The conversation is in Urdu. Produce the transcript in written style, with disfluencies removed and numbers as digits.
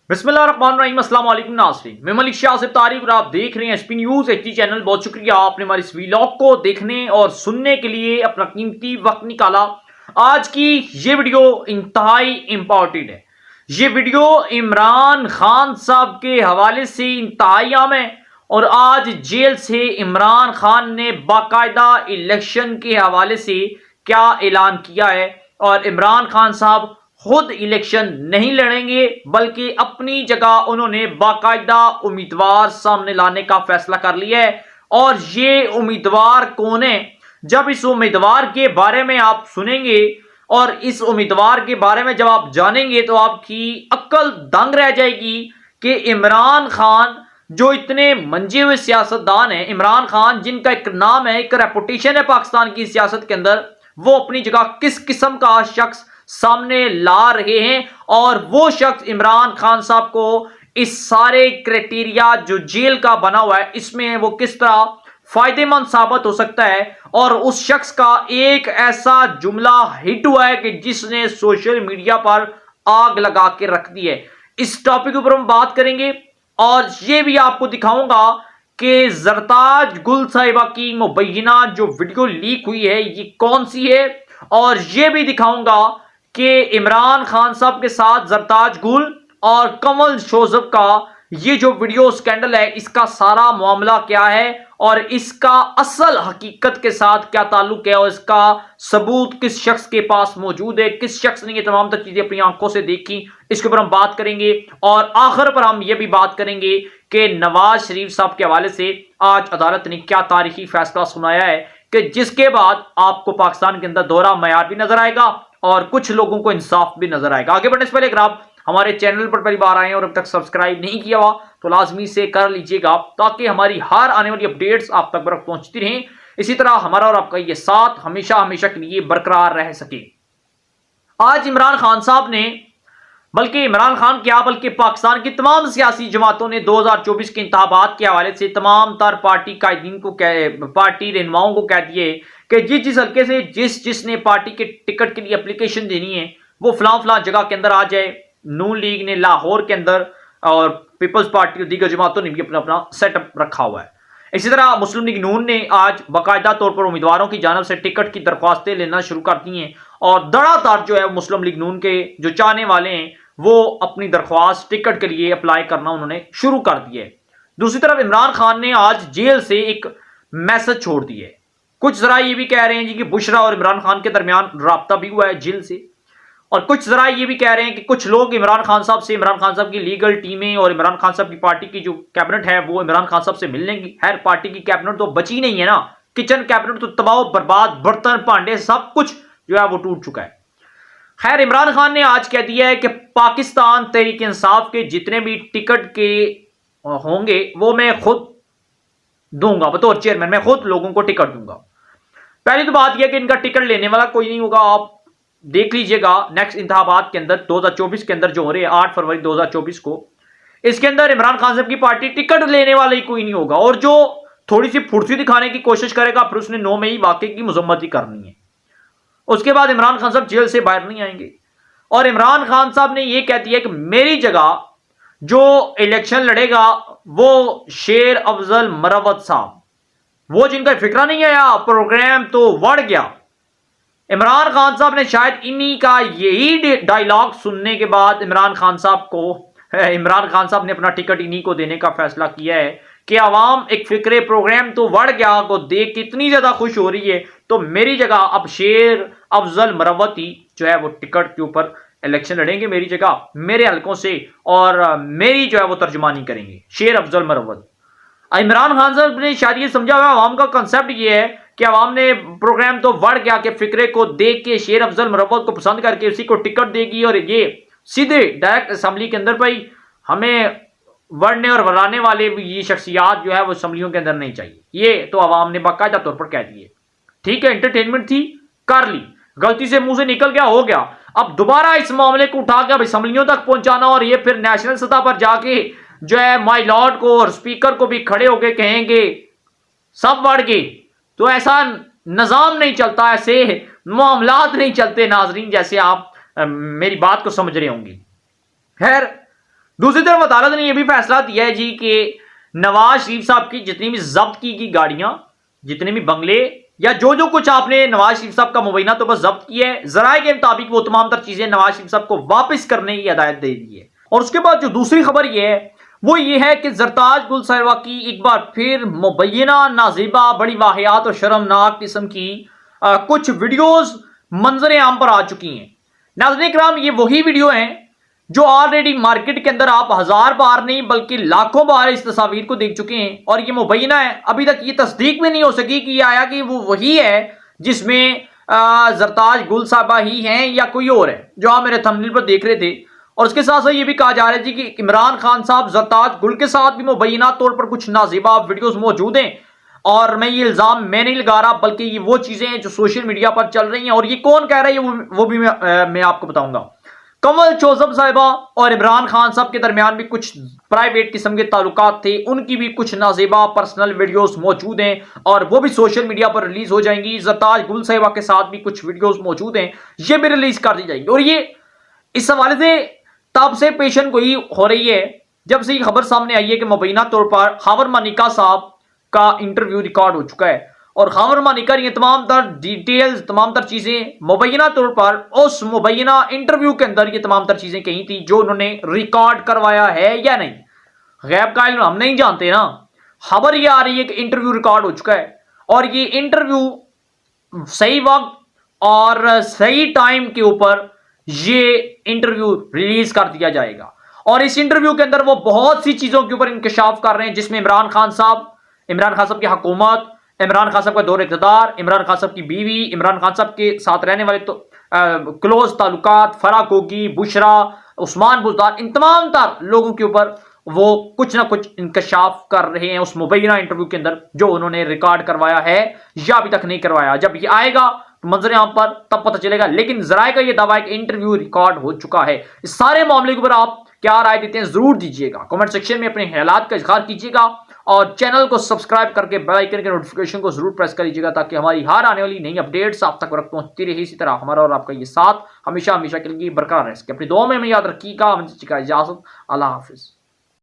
بسم اللہ الرحمن الرحیم۔ السلام علیکم ناظرین، میں ملک شاہ آصف طارق اور آپ دیکھ رہے ہیں S P news H D channel. بہت شکریہ آپ نے ہمارے اس ویلاگ کو دیکھنے اور سننے کے لیے اپنا قیمتی وقت نکالا۔ آج کی یہ ویڈیو انتہائی امپورٹنٹ ہے۔ یہ ویڈیو عمران خان صاحب کے حوالے سے انتہائی اہم ہے، اور آج جیل سے عمران خان نے باقاعدہ الیکشن کے حوالے سے کیا اعلان کیا ہے، اور عمران خان صاحب خود الیکشن نہیں لڑیں گے بلکہ اپنی جگہ انہوں نے باقاعدہ امیدوار سامنے لانے کا فیصلہ کر لیا ہے۔ اور یہ امیدوار کون ہے؟ جب اس امیدوار کے بارے میں آپ سنیں گے اور اس امیدوار کے بارے میں جب آپ جانیں گے تو آپ کی عقل دنگ رہ جائے گی کہ عمران خان جو اتنے منجے ہوئے سیاستدان ہیں، عمران خان جن کا ایک نام ہے، ایک ریپوٹیشن ہے پاکستان کی سیاست کے اندر، وہ اپنی جگہ کس قسم کا شخص سامنے لا رہے ہیں، اور وہ شخص عمران خان صاحب کو اس سارے کرائٹیریا جو جیل کا بنا ہوا ہے اس میں وہ کس طرح فائدے مند ثابت ہو سکتا ہے۔ اور اس شخص کا ایک ایسا جملہ ہٹ ہوا ہے کہ جس نے سوشل میڈیا پر آگ لگا کے رکھ دی ہے۔ اس ٹاپک کے اوپر ہم بات کریں گے، اور یہ بھی آپ کو دکھاؤں گا کہ زرتاج گل صاحبہ کی مبینہ جو ویڈیو لیک ہوئی ہے یہ کون سی ہے، اور یہ بھی دکھاؤں گا کہ عمران خان صاحب کے ساتھ زرتاج گل اور کنول شوذب کا یہ جو ویڈیو سکینڈل ہے اس کا سارا معاملہ کیا ہے، اور اس کا اصل حقیقت کے ساتھ کیا تعلق ہے، اور اس کا ثبوت کس شخص کے پاس موجود ہے، کس شخص نے یہ تمام تر چیزیں اپنی آنکھوں سے دیکھی، اس کے اوپر ہم بات کریں گے۔ اور آخر پر ہم یہ بھی بات کریں گے کہ نواز شریف صاحب کے حوالے سے آج عدالت نے کیا تاریخی فیصلہ سنایا ہے کہ جس کے بعد آپ کو پاکستان کے اندر دوہرا معیار بھی نظر آئے گا اور کچھ لوگوں کو انصاف بھی نظر آئے گا۔ آگے بڑھنے سے پہلے اگر آپ ہمارے چینل پر پہلی بار آئے ہیں اور اب تک سبسکرائب نہیں کیا ہوا تو لازمی سے کر لیجئے گا تاکہ ہماری ہر آنے والی اپڈیٹس آپ تک برابر پہنچتی رہیں۔ اسی طرح ہمارا اور آپ کا یہ ساتھ ہمیشہ ہمیشہ کے لیے برقرار رہ سکے۔ آج عمران خان صاحب نے، بلکہ عمران خان کیا بلکہ پاکستان کی تمام سیاسی جماعتوں نے 2024 کے انتخابات کے حوالے سے تمام تر پارٹی قائدین کو پارٹی رہنماؤں کو کہہ دیے کہ جس حلقے سے جس نے پارٹی کے ٹکٹ کے لیے اپلیکیشن دینی ہے وہ فلاں فلاں جگہ کے اندر آ جائے۔ نون لیگ نے لاہور کے اندر اور پیپلز پارٹی اور دیگر جماعتوں نے بھی اپنا اپنا سیٹ اپ رکھا ہوا ہے۔ اسی طرح مسلم لیگ نون نے آج باقاعدہ طور پر امیدواروں کی جانب سے ٹکٹ کی درخواستیں لینا شروع کر دی ہیں، اور دڑا دڑ جو ہے مسلم لیگ نون کے جو چاہنے والے ہیں وہ اپنی درخواست ٹکٹ کے لیے اپلائی کرنا انہوں نے شروع کر دی ہے۔ دوسری طرف عمران خان نے آج جیل سے ایک میسج چھوڑ دی ہے۔ کچھ ذرائع یہ بھی کہہ رہے ہیں جی کہ بشرا اور عمران خان کے درمیان رابطہ بھی ہوا ہے جیل سے، اور کچھ ذرائع یہ بھی کہہ رہے ہیں کہ کچھ لوگ عمران خان صاحب کی لیگل ٹیمیں اور عمران خان صاحب کی پارٹی کی جو کیبنٹ ہے وہ عمران خان صاحب سے ملنے کی، خیر پارٹی کی کیبنٹ تو بچی نہیں ہے نا، کچن کیبنٹ تو تباہ و برباد، برتن بھانڈے سب کچھ جو ہے وہ ٹوٹ چکا ہے۔ خیر عمران خان نے آج کہہ دیا ہے کہ پاکستان تحریک انصاف کے جتنے بھی ٹکٹ کے ہوں گے وہ میں خود دوں گا، بطور چیئرمین میں خود لوگوں کو ٹکٹ دوں گا۔ پہلی تو بات یہ کہ ان کا ٹکٹ لینے والا کوئی نہیں ہوگا۔ آپ دیکھ لیجئے گا نیکسٹ انتخابات کے اندر 2024 کے اندر جو ہو رہے ہیں 8 فروری 2024 کو، اس کے اندر عمران خان صاحب کی پارٹی ٹکٹ لینے والا ہی کوئی نہیں ہوگا، اور جو تھوڑی سی پھرتی دکھانے کی کوشش کرے گا پھر اس نے 9 مئی واقعے کی مذمت ہی کرنی ہے۔ اس کے بعد عمران خان صاحب جیل سے باہر نہیں آئیں گے، اور عمران خان صاحب نے یہ کہہ دیا کہ میری جگہ جو الیکشن لڑے گا وہ شیر افضل مروت صاحب، وہ جن کا فکرہ نہیں آیا پروگرام تو وڑ گیا۔ عمران خان صاحب نے شاید انہی کا یہی ڈائیلاگ سننے کے بعد عمران خان صاحب نے اپنا ٹکٹ انہی کو دینے کا فیصلہ کیا ہے کہ عوام ایک فکرے پروگرام تو وڑ گیا کو دیکھ کے اتنی زیادہ خوش ہو رہی ہے، تو میری جگہ اب شیر افضل مروت ہی جو ہے وہ ٹکٹ کے اوپر الیکشن لڑیں گے میری جگہ، میرے حلقوں سے، اور میری جو ہے وہ ترجمانی کریں گے شیر افضل مروت۔ عمران خان صاحب نے شاید یہ سمجھا ہوا عوام کا کنسیپٹ یہ ہے کہ عوام نے پروگرام تو وڑ گیا کے فکرے کو دیکھ کے شیر افضل مروت کو پسند کر کے اسی کو ٹکٹ دے گی، اور یہ سیدھے ڈائریکٹ اسمبلی کے اندر بھائی ہمیں وڑنے اور ورانے والے یہ شخصیات جو ہے وہ اسمبلیوں کے اندر نہیں چاہیے، یہ تو عوام نے باقاعدہ طور پر کہہ دیے۔ ٹھیک ہے، انٹرٹینمنٹ تھی، کر لی، غلطی سے منہ سے نکل گیا، ہو گیا، اب دوبارہ اس معاملے کو اٹھا کے اب اسمبلیوں تک پہنچانا اور یہ پھر نیشنل سطح پر جا کے جو ہے مائی لارڈ کو اور اسپیکر کو بھی کھڑے ہو کے کہیں گے سب وڑ گئے، تو ایسا نظام نہیں چلتا، ایسے معاملات نہیں چلتے ناظرین، جیسے آپ میری بات کو سمجھ رہے ہوں گے۔ خیر دوسری طرف عدالت نے یہ بھی فیصلہ دیا ہے جی کہ نواز شریف صاحب کی جتنی بھی ضبط کی گئی گاڑیاں، جتنے بھی بنگلے یا جو کچھ آپ نے نواز شریف صاحب کا مبینہ طور پر ضبط کیا ہے، ذرائع کے مطابق وہ تمام تر چیزیں نواز شریف صاحب کو واپس کرنے کی ہدایت دے دی ہے۔ اور اس کے بعد جو دوسری خبر یہ ہے وہ یہ ہے کہ زرتاج گل صاحبہ کی ایک بار پھر مبینہ نازیبہ بڑی واقعات اور شرمناک قسم کی کچھ ویڈیوز منظر عام پر آ چکی ہیں۔ ناظرین کرام، یہ وہی ویڈیو ہیں جو آلریڈی مارکیٹ کے اندر آپ ہزار بار نہیں بلکہ لاکھوں بار اس تصاویر کو دیکھ چکے ہیں، اور یہ مبینہ ہے، ابھی تک یہ تصدیق بھی نہیں ہو سکی کہ یہ آیا کہ وہ وہی ہے جس میں زرتاج گل صاحبہ ہی ہیں یا کوئی اور ہے جو آپ میرے تھمبنیل پر دیکھ رہے تھے۔ اور اس کے ساتھ ساتھ یہ بھی کہا جا رہا ہے جی کہ عمران خان صاحب زرتاج گل کے ساتھ بھی مبینہ طور پر کچھ نازیبہ ویڈیوز موجود ہیں، اور میں یہ الزام میں نہیں لگا رہا بلکہ یہ وہ چیزیں ہیں جو سوشل میڈیا پر چل رہی ہیں، اور یہ کون کہہ رہا ہے وہ بھی میں آپ کو بتاؤں گا۔ کنول چوزب صاحبہ اور عمران خان صاحب کے درمیان بھی کچھ پرائیویٹ قسم کے تعلقات تھے، ان کی بھی کچھ نازیبہ پرسنل ویڈیوز موجود ہیں اور وہ بھی سوشل میڈیا پر ریلیز ہو جائیں گی۔ زرتاج گل صاحبہ کے ساتھ بھی کچھ ویڈیوز موجود ہیں، یہ بھی ریلیز کر دی جائیں گی۔ اور یہ اس حوالے سے تب سے پیشن گوئی ہو رہی ہے جب سے یہ خبر سامنے آئی ہے کہ مبینہ طور پر خاور مانیکا صاحب کا انٹرویو ریکارڈ ہو چکا ہے، اور خاور مانیکا یہ تمام تر ڈیٹیلز، تمام تر چیزیں مبینہ طور پر اس مبینہ انٹرویو کے اندر یہ تمام تر چیزیں کہی تھی جو انہوں نے ریکارڈ کروایا ہے یا نہیں۔ غیب کا علم ہم نہیں جانتے نا، خبر یہ آ رہی ہے کہ انٹرویو ریکارڈ ہو چکا ہے، اور یہ انٹرویو صحیح وقت اور صحیح ٹائم کے اوپر یہ انٹرویو ریلیز کر دیا جائے گا، اور اس انٹرویو کے اندر وہ بہت سی چیزوں کے اوپر انکشاف کر رہے ہیں، جس میں عمران خان صاحب کی حکومت، عمران خان صاحب کا دور اقتدار، عمران خان صاحب کی بیوی، عمران خان صاحب کے ساتھ رہنے والے تو کلوز تعلقات، فرح کوکی، بشرا، عثمان بزدار، ان تمام تر لوگوں کے اوپر وہ کچھ نہ کچھ انکشاف کر رہے ہیں اس مبینہ انٹرویو کے اندر جو انہوں نے ریکارڈ کروایا ہے یا ابھی تک نہیں کروایا۔ جب یہ آئے گا منظر عام پر تب پتہ چلے گا، لیکن ذرائع کا یہ دعویٰ ہے کہ انٹرویو ریکارڈ ہو چکا ہے۔ اس سارے معاملے کے اوپر آپ کیا رائے دیتے ہیں ضرور دیجیے گا، کمنٹ سیکشن میں اپنے خیالات کا اظہار کیجیے گا، اور چینل کو سبسکرائب کر کے بیل آئیکن کے نوٹیفیکیشن کو ضرور پریس کر لیجیے گا تاکہ ہماری ہر آنے والی نئی اپڈیٹس آپ تک وقت پہنچتی رہے۔ اسی طرح ہمارا اور آپ کا یہ ساتھ ہمیشہ کے لیے برقرار رہ سکے۔ اپنی دعاؤں میں ہمیں یاد رکھیے گا۔ اجازت، اللہ حافظ۔